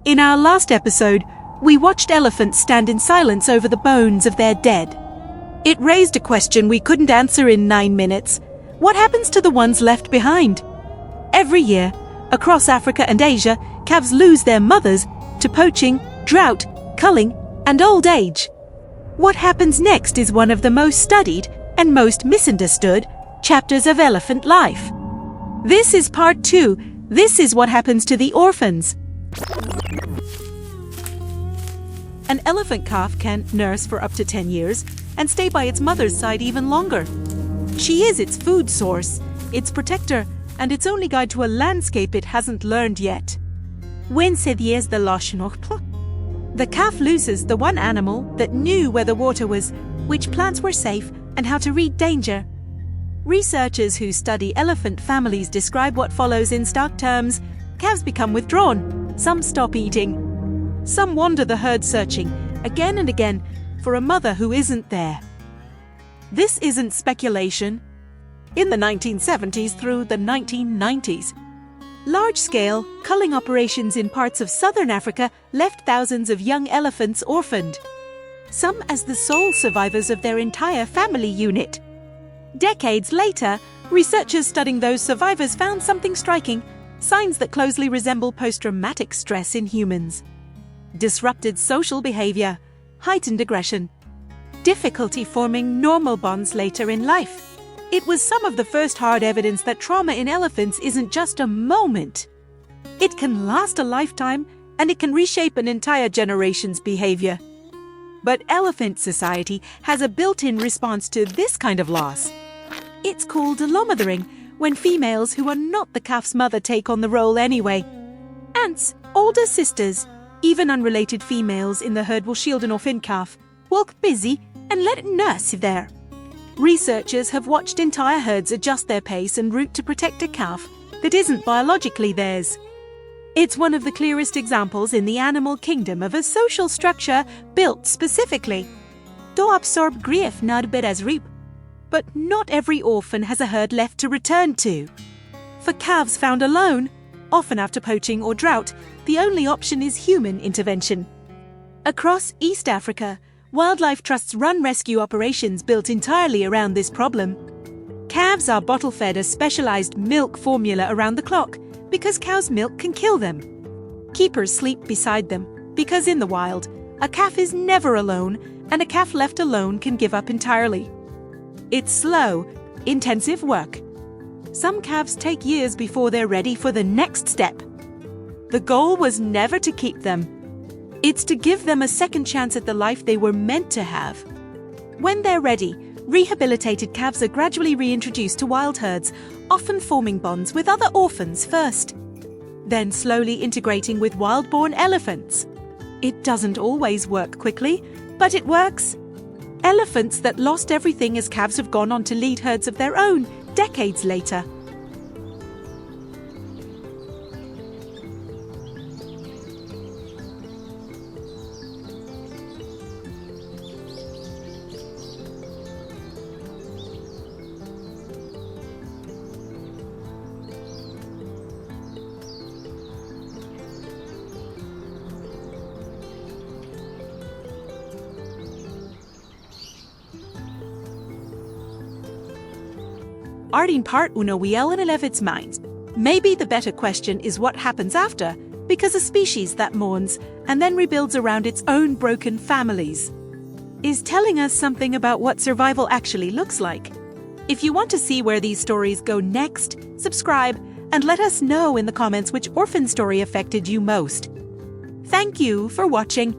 In our last episode, we watched elephants stand in silence over the bones of their dead. It raised a question we couldn't answer in 9 minutes. What happens to the ones left behind? Every year, across Africa and Asia, calves lose their mothers to poaching, drought, culling, and old age. What happens next is one of the most studied and most misunderstood chapters of elephant life. This is part 2. This is what happens to the orphans. An elephant calf can nurse for up to 10 years and stay by its mother's side even longer. She is its food source, its protector, and its only guide to a landscape it hasn't learned yet. When sedies the loshnochpl, the calf loses the one animal that knew where the water was, which plants were safe, and how to read danger. Researchers who study elephant families describe what follows in stark terms. Calves become withdrawn, some stop eating. Some wander the herd searching, again and again, for a mother who isn't there. This isn't speculation. In the 1970s through the 1990s, large-scale culling operations in parts of southern Africa left thousands of young elephants orphaned, some as the sole survivors of their entire family unit. Decades later, researchers studying those survivors found something striking, signs that closely resemble post-traumatic stress in humans. Disrupted social behavior, heightened aggression, difficulty forming normal bonds later in life. It was some of the first hard evidence that trauma in elephants isn't just a moment. It can last a lifetime, and it can reshape an entire generation's behavior. But elephant society has a built-in response to this kind of loss. It's called lomothering, when females who are not the calf's mother take on the role anyway. Aunts, older sisters, even unrelated females in the herd will shield an orphaned calf, walk busy, and let it nurse there. Researchers have watched entire herds adjust their pace and route to protect a calf that isn't biologically theirs. It's one of the clearest examples in the animal kingdom of a social structure built specifically to absorb grief not bit as reap. But not every orphan has a herd left to return to. For calves found alone, often after poaching or drought, the only option is human intervention. Across East Africa, wildlife trusts run rescue operations built entirely around this problem. Calves are bottle-fed a specialized milk formula around the clock because cow's milk can kill them. Keepers sleep beside them because in the wild, a calf is never alone, and a calf left alone can give up entirely. It's slow, intensive work. Some calves take years before they're ready for the next step. The goal was never to keep them. It's to give them a second chance at the life they were meant to have. When they're ready, rehabilitated calves are gradually reintroduced to wild herds, often forming bonds with other orphans first, then slowly integrating with wild-born elephants. It doesn't always work quickly, but it works. Elephants that lost everything as calves have gone on to lead herds of their own decades later. Arding part uno wiel in elephant's minds. Maybe the better question is what happens after, because a species that mourns and then rebuilds around its own broken families is telling us something about what survival actually looks like. If you want to see where these stories go next, subscribe and let us know in the comments which orphan story affected you most. Thank you for watching.